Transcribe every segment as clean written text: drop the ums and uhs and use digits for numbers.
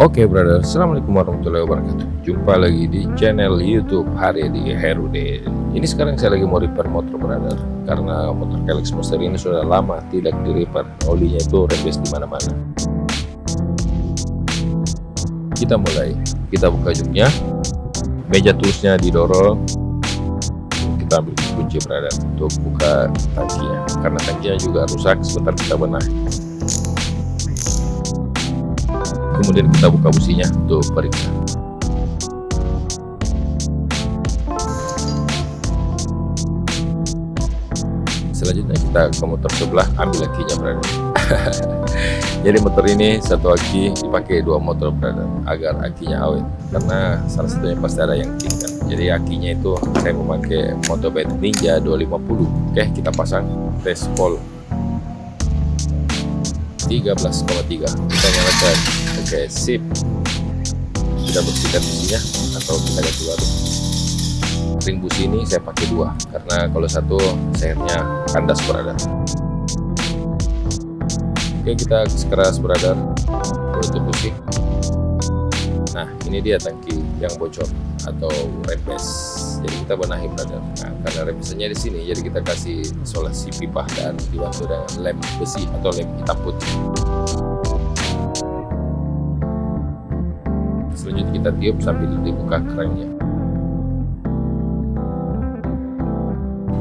Oke brother, Assalamualaikum warahmatullahi wabarakatuh. Jumpa lagi di channel YouTube Haryadi Herudin. Ini sekarang saya lagi mau repair motor brother, karena motor Kalex Monster ini sudah lama tidak di repair. Olinya itu rembes di mana-mana. Kita mulai. Kita buka joknya, meja tulisnya didorong. Kita ambil kunci brother untuk buka tangkinya, karena tangkinya juga rusak. Sebentar kita benahi. Kemudian kita buka businya untuk periksa. Selanjutnya kita ke motor sebelah, ambil akinya brother. Jadi motor ini satu aki dipakai dua motor brother, agar akinya awet, karena salah satunya pasti ada yang tinggal. Jadi akinya itu saya memakai Motobet Ninja 250. Oke, kita pasang tes volt 13,3. Kita nyalakan. Oke, sip. Kita bersihkan businya atau kita ganti baru. Ring busi ini saya pakai dua, karena kalau satu sernya kandas brother. Oke, kita keras brother menutup busi. Nah, ini dia tangki yang bocor atau rembes. Jadi kita benahi brother. Nah, karena rembesannya di sini, jadi kita kasih isolasi pipa dan dibantu dengan lem besi atau lem hitam putih. Selanjutnya kita tiup sambil dibuka kerannya.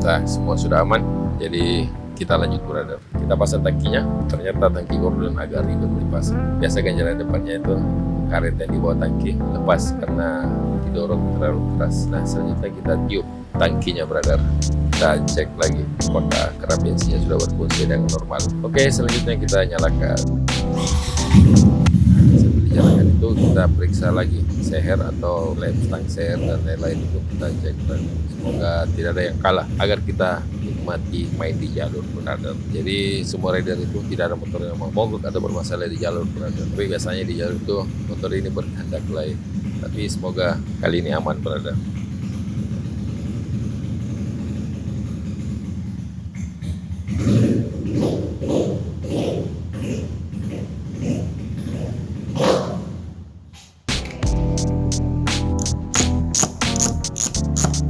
Nah, semua sudah aman. Jadi kita lanjut brother. Kita pasang tangkinya. Ternyata tangki gordon agak ribet dipasang. Biasa ganjalan depannya itu karet yang di bawah tangki lepas karena didorong terlalu keras. Nah, selanjutnya kita tiup tangkinya brother. Kita cek lagi apakah keran bensinnya sudah berfungsi dengan normal. Oke, selanjutnya kita nyalakan. Sambil dinyalakan itu kita periksa lagi seher atau lem stang seher dan lain-lain itu kita cek brother. Semoga tidak ada yang kalah agar kita nikmati main di jalur brother. Jadi semua rider itu tidak ada motor yang mogok atau bermasalah di jalur brother. Tapi biasanya di jalur itu motor ini berkehendak lain. Tapi semoga kali ini aman brother.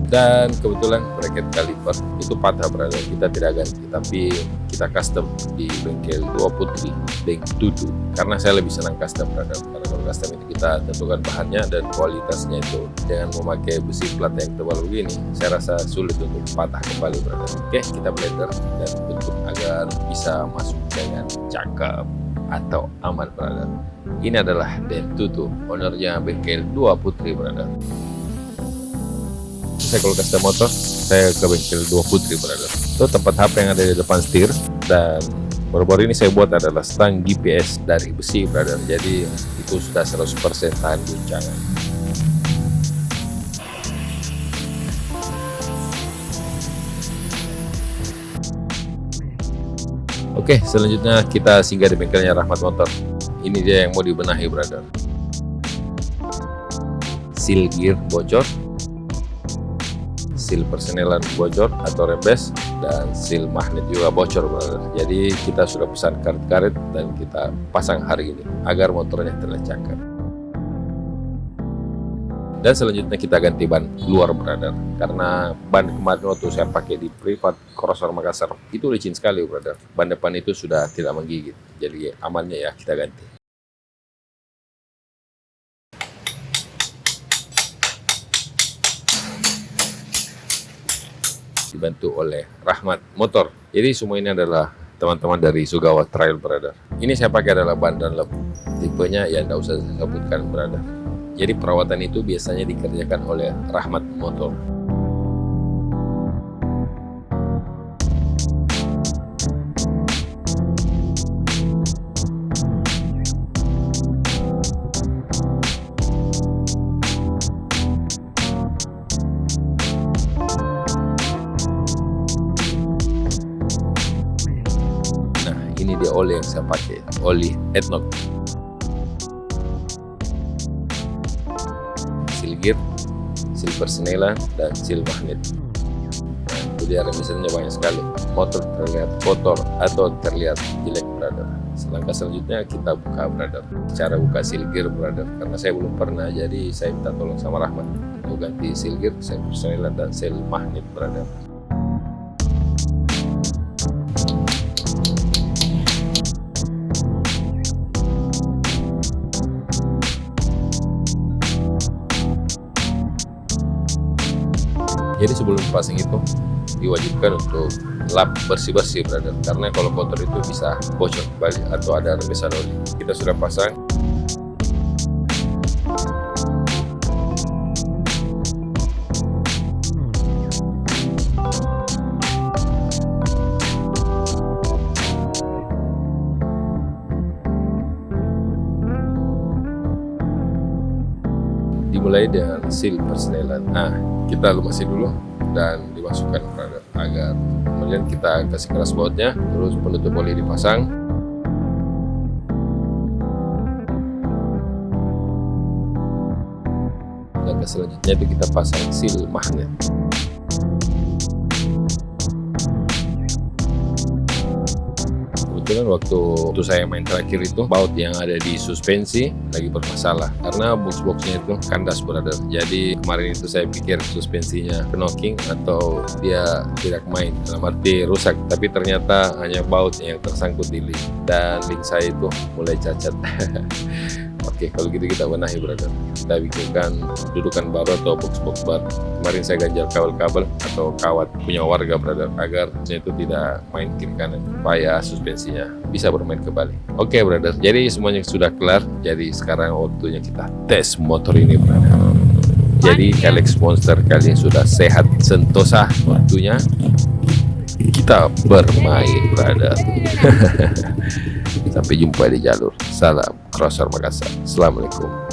Dan kebetulan bracket kaliper itu patah brother, kita tidak ganti tapi kita custom di bengkel Dua Putri Beng Tutu, karena saya lebih senang custom brother. Karena kalau custom itu kita tentukan bahannya dan kualitasnya itu. Dengan memakai besi plat yang tebal begini, saya rasa sulit untuk patah kembali brother. Oke, kita blender dan tutup agar bisa masuk dengan cakep atau aman brother. Ini adalah Den Tutu, ownernya bengkel Dua Putri brother. Saya kalau custom motor, saya ke bengkel Dua Putri brother. Itu tempat HP yang ada di depan setir, dan baru-baru ini saya buat adalah stang GPS dari besi brother. Jadi itu sudah 100% tahan guncangan. Oke, selanjutnya kita singgah di bengkelnya Rahmat Motor. Ini dia yang mau dibenahi brother. Seal gear bocor, seal persenelan bocor atau rembes, dan seal magnet juga bocor brother. Jadi kita sudah pesan karet-karet dan kita pasang hari ini agar motornya terlihat cakep. Dan selanjutnya kita ganti ban luar brother, karena ban kemarin waktu saya pakai di privat Crossor Makassar itu licin sekali brother. Ban depan itu sudah tidak menggigit, jadi amannya ya kita ganti. Dibantu oleh Rahmat Motor. Jadi semua ini adalah teman-teman dari Sugawa Trail brother. Ini saya pakai adalah ban Dunlop. Tipenya ya tidak usah saya sebutkan brother. Jadi perawatan itu biasanya dikerjakan oleh Rahmat Motor. Ini dia oli yang saya pakai, oli Etnok. Seal gear, seal persenelan, dan seal magnet. Nah, itu Jadi remisannya banyak sekali. Motor terlihat kotor atau terlihat jelek, brother. Langkah selanjutnya kita buka, brother. Cara buka seal gear, brother. Karena saya belum pernah, jadi saya minta tolong sama Rahmat untuk ganti seal gear, sel persnelan dan sel magnet, brother. Jadi sebelum pasang itu diwajibkan untuk lap bersih-bersih, brother, karena kalau kotor itu bisa bocor kembali atau ada rembesan oli. Kita sudah pasang. Dimulai dengan seal persnelan. Nah, kita lumasi dulu dan dimasukkan, brother, agar kemudian kita kasih keras bautnya, terus penutup oli dipasang. Langkah selanjutnya itu kita pasang seal magnet. Kebetulan waktu saya main terakhir itu, baut yang ada di suspensi lagi bermasalah karena box-boxnya itu kandas, brother. Jadi kemarin itu saya pikir suspensinya knocking atau dia tidak main, dalam arti rusak, tapi ternyata hanya baut yang tersangkut di link, dan link saya itu mulai cacat. Oke, kalau gitu kita benahi, brother. Kita bikinkan dudukan baru atau box-box baru. Kemarin saya ganjal kabel-kabel atau kawat punya warga, brother, agar itu tidak main kiri kanan, supaya suspensinya bisa bermain kembali. Oke, brother, jadi semuanya sudah kelar. Jadi sekarang waktunya kita tes motor ini, brother. Jadi LX Monster kali ini sudah sehat sentosa, waktunya kita bermain, brother. Sampai jumpa di jalur. Salam Crosser Makassar. Assalamualaikum.